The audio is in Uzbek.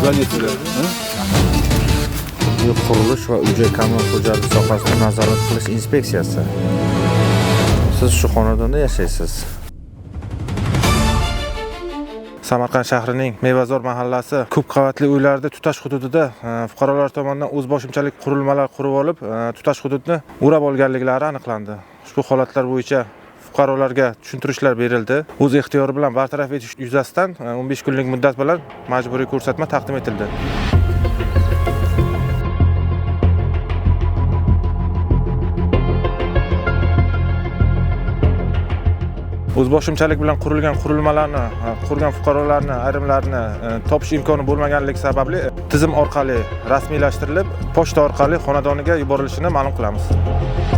Звоните. Qurilish va uy-joy kommunal xo'jaligi sohasida nazorat qilish inspeksiyasi. Siz shu xonadonda yashaysiz. Samarqand shahrining Mevazor mahallasi ko'p qavatli uylarda tutash hududida fuqarolar tomonidan o'zboshimchalik qurilmalar qurib olib, tutash hududni o'rab olganliklari aniqlandi. Ushbu holatlar bo'yicha fuqarolarga tushuntirishlar berildi. O'z ixtiyori bilan bartaraf etish yuzasidan 15 kunlik muddat bilan majburiy ko'rsatma taqdim etildi. O'zboshimchalik bilan qurilgan qurilmalarni qurgan fuqarolarni ayrimlarini topish imkoni bo'lmaganligi sababli tizim orqali rasmiylashtirilib, pochta orqali xonadoniga yuborilishini ma'lum qilamiz.